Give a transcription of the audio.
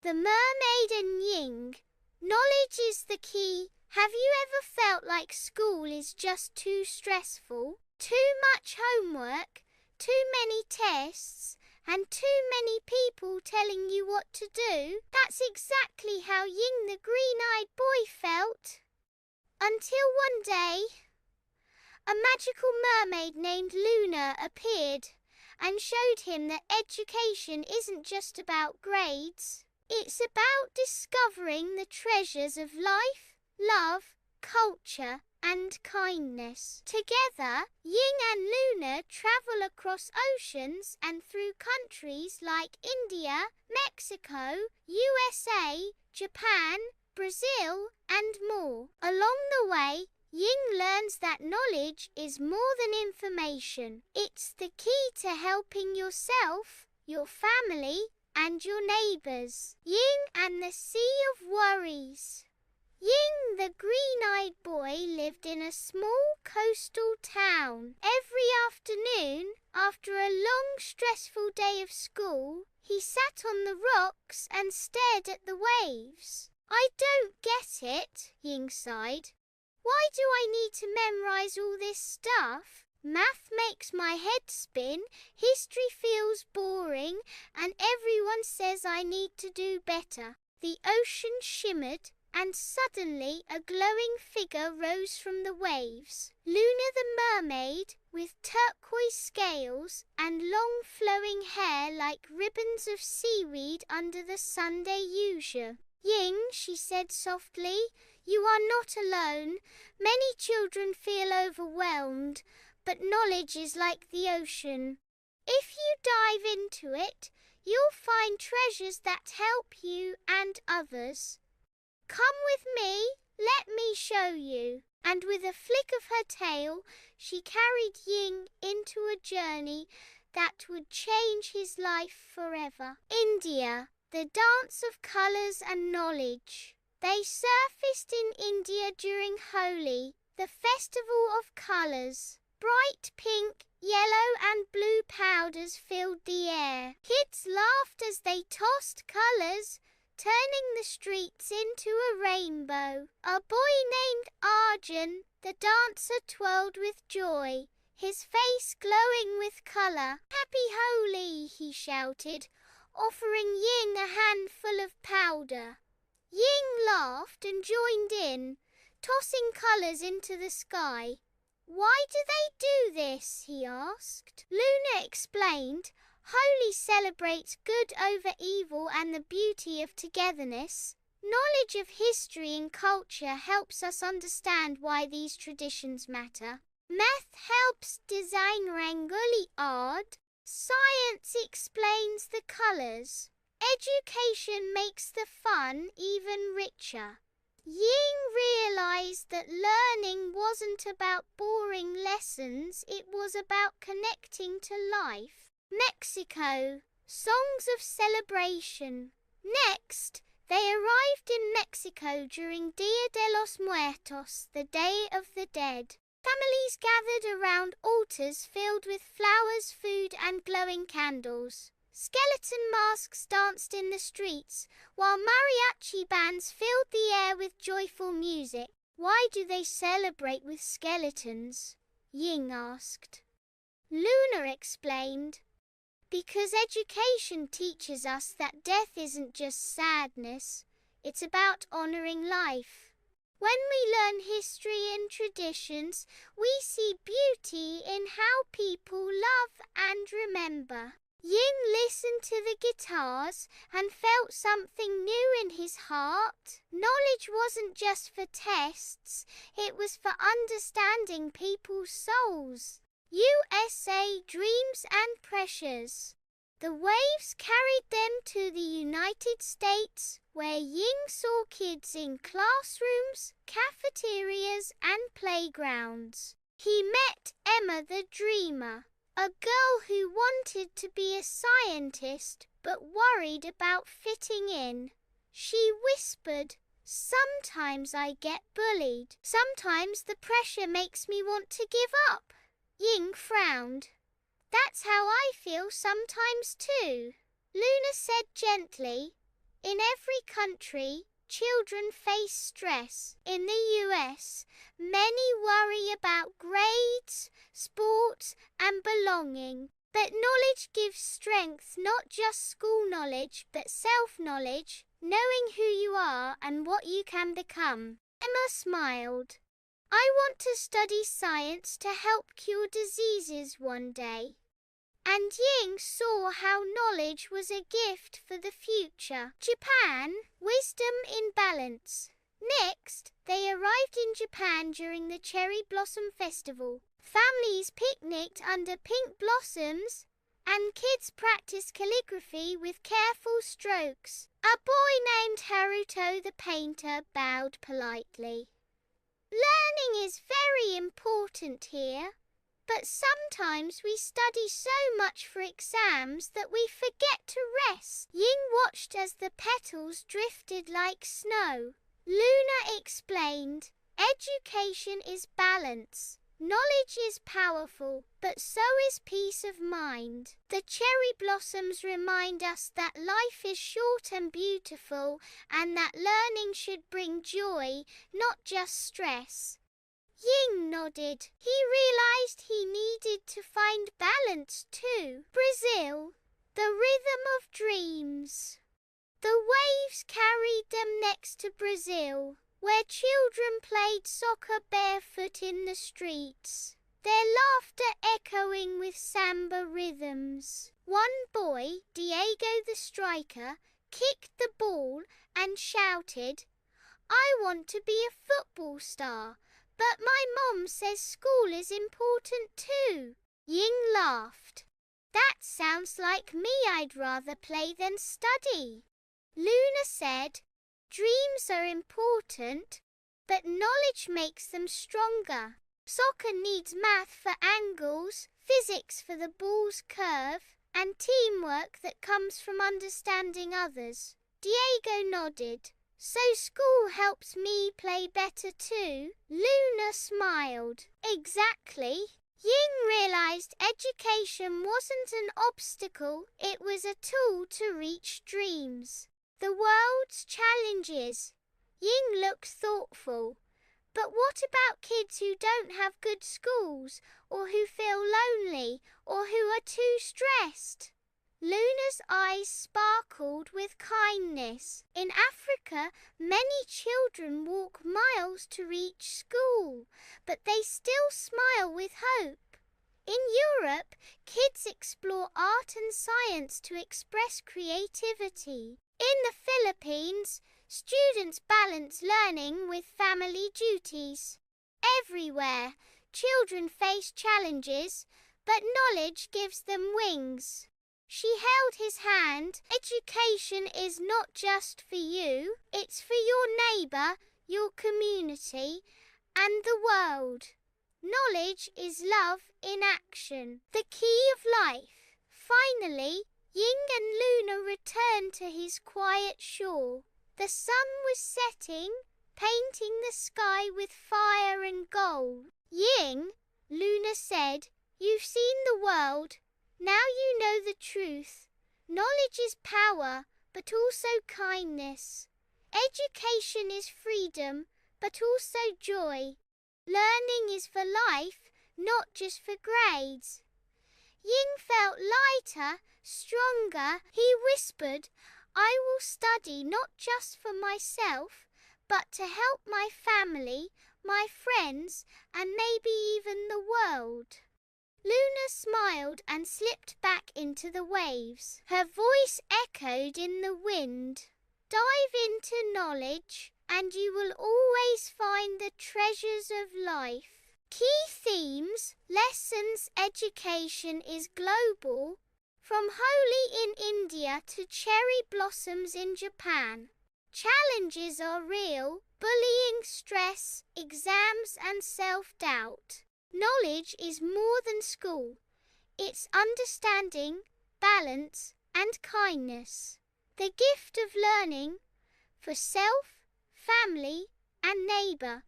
The Mermaid and Ying. Knowledge is the key. Have you ever felt like school is just too stressful? Too much homework, too many tests, and too many people telling you what to do? That's exactly how Ying the green-eyed boy felt. Until one day, a magical mermaid named Luna appeared and showed him that education isn't just about grades. It's about discovering the treasures of life, love, culture, and kindness. Together, Ying and Luna travel across oceans and through countries like India, Mexico, USA, Japan, Brazil, and more. Along the way, Ying learns that knowledge is more than information. It's the key to helping yourself, your family, and your neighbors. Ying and the Sea of Worries. Ying, the green-eyed boy, lived in a small coastal town. Every afternoon, after a long, stressful day of school, he sat on the rocks and stared at the waves. I don't get it, Ying sighed. Why do I need to memorize all this stuff? Math makes my head spin, history feels boring, and everyone says I need to do better. The ocean shimmered, and suddenly a glowing figure rose from the waves. Luna the Mermaid, with turquoise scales and long flowing hair like ribbons of seaweed under the Sunday usual. Ying, she said softly, you are not alone. Many children feel overwhelmed, but knowledge is like the ocean. If you dive into it, you'll find treasures that help you and others. Come with me, let me show you. And with a flick of her tail, she carried Ying into a journey that would change his life forever. India, the dance of colors and knowledge. They surfaced in India during Holi, the Festival of Colors. Bright pink, yellow and blue powders filled the air. Kids laughed as they tossed colors, turning the streets into a rainbow. A boy named Arjun, the dancer, twirled with joy, his face glowing with color. Happy Holi, he shouted, offering Ying a handful of powder. Ying laughed and joined in, tossing colors into the sky. Why do they do this? He asked. Luna explained, Holi celebrates good over evil and the beauty of togetherness. Knowledge of history and culture helps us understand why these traditions matter. Math helps design rangoli art. Science explains the colors. Education makes the fun even richer. Ying realized that learning wasn't about boring lessons, it was about connecting to life. Mexico, songs of celebration. Next, they arrived in Mexico during Dia de los Muertos, the Day of the Dead. Families gathered around altars filled with flowers, food, and glowing candles. Skeleton masks danced in the streets, while mariachi bands filled the air with joyful music. Why do they celebrate with skeletons? Ying asked. Luna explained. Because education teaches us that death isn't just sadness, it's about honoring life. When we learn history and traditions, we see beauty in how people love and remember. Ying listened to the guitars and felt something new in his heart. Knowledge wasn't just for tests, it was for understanding people's souls. USA dreams and pressures. The waves carried them to the United States, where Ying saw kids in classrooms, cafeterias, and playgrounds. He met Emma the dreamer, a girl who wanted to be a scientist but worried about fitting in. She whispered, "Sometimes I get bullied. Sometimes the pressure makes me want to give up." Ying frowned. "That's how I feel sometimes too." Luna said gently, In every country, children face stress. In the US, many worry about grades, sports, and belonging. But knowledge gives strength, not just school knowledge, but self-knowledge, knowing who you are and what you can become. Emma smiled. I want to study science to help cure diseases one day. And Ying saw how knowledge was a gift for the future. Japan, wisdom in balance. Next, they arrived in Japan during the Cherry Blossom Festival. Families picnicked under pink blossoms, and kids practiced calligraphy with careful strokes. A boy named Haruto the painter bowed politely. Learning is very important here, but sometimes we study so much for exams that we forget to rest. Ying watched as the petals drifted like snow. Luna explained, education is balance. Knowledge is powerful, but so is peace of mind. The cherry blossoms remind us that life is short and beautiful, and that learning should bring joy, not just stress. Ying nodded. He realized he needed to find balance too. Brazil, the rhythm of dreams. The waves carried them next to Brazil, where children played soccer barefoot in the streets, their laughter echoing with samba rhythms. One boy, Diego the striker, kicked the ball and shouted, I want to be a football star, but my mom says school is important too. Ying laughed. That sounds like me. I'd rather play than study. Luna said, dreams are important, but knowledge makes them stronger. Soccer needs math for angles, physics for the ball's curve, and teamwork that comes from understanding others. Diego nodded. So school helps me play better too? Luna smiled. Exactly. Ying realized education wasn't an obstacle, it was a tool to reach dreams. The world's challenges. Ying looked thoughtful. But what about kids who don't have good schools, or who feel lonely, or who are too stressed? Luna's eyes sparkled with kindness. In Africa, many children walk miles to reach school, but they still smile with hope. In Europe, kids explore art and science to express creativity. In the Philippines, students balance learning with family duties. Everywhere, children face challenges, but knowledge gives them wings. She held his hand. Education is not just for you, it's for your neighbour, your community, and the world. Knowledge is love in action, the key of life. Finally, Ying and Luna returned to his quiet shore. The sun was setting, painting the sky with fire and gold. Ying, Luna said, you've seen the world. Now you know the truth. Knowledge is power, but also kindness. Education is freedom, but also joy. Learning is for life, not just for grades. Ying felt lighter, stronger. He whispered, I will study not just for myself, but to help my family, my friends, and maybe even the world. Luna smiled and slipped back into the waves. Her voice echoed in the wind. Dive into knowledge, and you will always find the treasures of life. Key themes, lessons, education is global, from Holi in India to cherry blossoms in Japan. Challenges are real, bullying, stress, exams and self-doubt. Knowledge is more than school. It's understanding, balance and kindness. The gift of learning for self, family and neighbour.